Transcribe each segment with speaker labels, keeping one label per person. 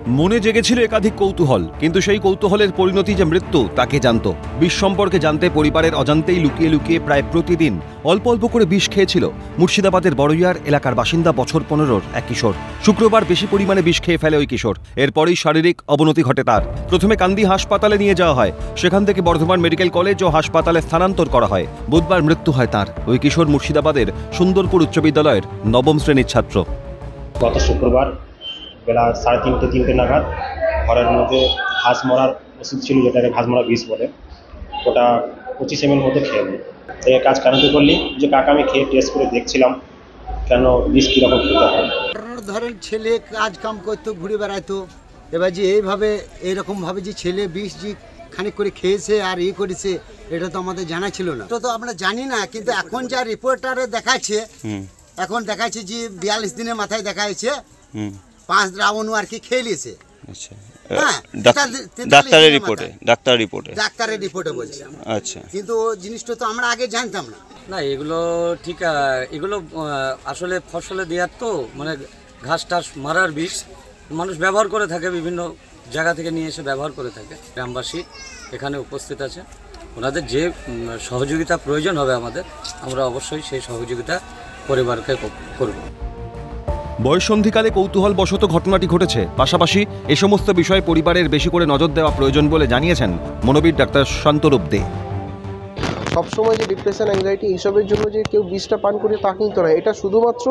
Speaker 1: মনে জেগেছিল একাধিক কৌতূহল, কিন্তু সেই কৌতূহলের পরিণতি যে মৃত্যু তাকে জানত। বিষ সম্পর্কে জানতে পরিবারের অজান্তেই লুকিয়ে লুকিয়ে প্রায় প্রতিদিন অল্প অল্প করে বিষ খেয়েছিল মুর্শিদাবাদের বড়ইয়ার এলাকার বাসিন্দা বছর 15-র এক কিশোর। শুক্রবার বেশি পরিমাণে বিষ খেয়ে ফেলে ওই কিশোর। এরপরেই শারীরিক অবনতি ঘটে তার। প্রথমে কান্দি হাসপাতালে নিয়ে যাওয়া হয়, সেখান থেকে বর্ধমান মেডিকেল কলেজ ও হাসপাতালে স্থানান্তর করা হয়। বুধবার মৃত্যু হয় তার। ওই কিশোর মুর্শিদাবাদের সুন্দরপুর উচ্চ বিদ্যালয়ের 9ম শ্রেণীর ছাত্র।
Speaker 2: গত শুক্রবার বেলা 3:30-4 নাগাদ ঘরের মধ্যে ঘাস মরার ওষুধ ছিল, যেটাকে ঘাস মরা বিষ বলে, ওটা 25 ml মতো খেয়ে নিই। এই কাজ কেন করলি যে কাকা আমি খেয়ে টেস্ট করে দেখছিলাম কেন বিষ কীরকম খেতে হয়।
Speaker 3: ধরেন ছেলে কাজ কাম করতো, ঘুরে বেড়াইতো, এবার যে এইভাবে এইরকমভাবে যে ছেলে বিষ যে খানিক করে খেয়েছে আর করেছে, এটা তো আমাদের জানা ছিল না। তো আমরা জানি না, কিন্তু এখন যা রিপোর্টারে দেখাচ্ছে, এখন দেখাচ্ছে যে 42 দিনের মাথায় দেখাচ্ছে 5 রাউন্ড আর কি খেয়ে নিয়েছে। হ্যাঁ,
Speaker 4: ডাক্তারের রিপোর্টে বলছে। আচ্ছা,
Speaker 3: কিন্তু জিনিসটা তো আমরা আগে জানতাম না।
Speaker 5: না, এগুলো ঠিক, এগুলো আসলে ফসলে দেওয়ার তো মানে ঘাস টাস মারার বিষ মানুষ ব্যবহার করে থাকে, বিভিন্ন জায়গা থেকে নিয়ে এসে ব্যবহার করে থাকে। গ্রামবাসী এখানে উপস্থিত আছে, ওনাদের যে সহযোগিতা প্রয়োজন হবে আমরা অবশ্যই সেই সহযোগিতা পরিবারকে করব।
Speaker 1: বয়ঃসন্ধিকালে কৌতূহলবশত ঘটনাটি ঘটেছে। পাশাপাশি এ সমস্ত বিষয়ে পরিবারের বেশি করে নজর দেওয়া প্রয়োজন বলে জানিয়েছেন মনোবিদ ডাক্তার শান্তরূপ দে।
Speaker 6: সবসময় যে ডিপ্রেশন, অ্যাংজাইটি এইসবের জন্য যে কেউ বিষটা পান করে তা কিন্তু নয়। এটা শুধুমাত্র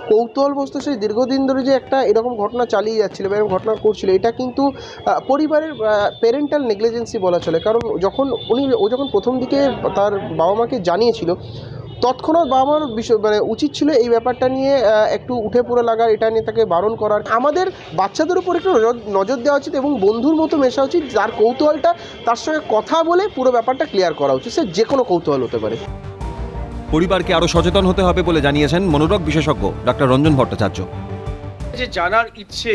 Speaker 6: কৌতূহলবশত সেই দীর্ঘদিন ধরে যে একটা এরকম ঘটনা চালিয়ে যাচ্ছিল বা এরকম ঘটনা করছিল, এটা কিন্তু পরিবারের প্যারেন্টাল নেগলিজেন্সি বলা চলে। কারণ ও যখন প্রথম দিকে তার বাবা মাকে জানিয়েছিল, তৎক্ষণাৎ বাবা মার বিষয় উচিত ছিল এই ব্যাপারটা নিয়ে একটু উঠে পড়ে লাগার, এটা নিয়ে তাকে বারণ করার। আমাদের বাচ্চাদের উপর একটু নজর দেওয়া উচিত এবং বন্ধুর মতো মেশা উচিত। যার কৌতূহলটা, তার সঙ্গে কথা বলে পুরো ব্যাপারটা ক্লিয়ার করা উচিত। সে যে কোনো কৌতূহল হতে পারে।
Speaker 1: পরিবারকে আরও সচেতন হতে হবে বলে জানিয়েছেন মনোরোগ বিশেষজ্ঞ ডাক্তার রঞ্জন ভট্টাচার্য।
Speaker 7: যে জানার ইচ্ছে,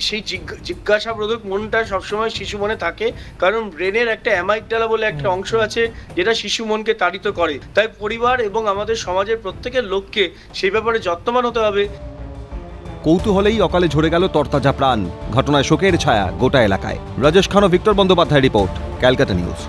Speaker 7: সেই জিজ্ঞাসাবোধক মনটা সবসময় শিশু মনে থাকে, কারণ ব্রেনের একটা অ্যামাইগডালা বলে একটা অংশ আছে যেটা শিশু মনকে তাড়িত করে। তাই পরিবার এবং আমাদের সমাজের প্রত্যেকের লোককে সেই ব্যাপারে যত্নবান হতে হবে।
Speaker 1: কৌতূহলেই অকালে ঝরে গেল তরতাজা প্রাণ। ঘটনায় শোকের ছায়া গোটা এলাকায়। রাজেশ খান ও Victor Bandyopadhyay report, Calcutta news.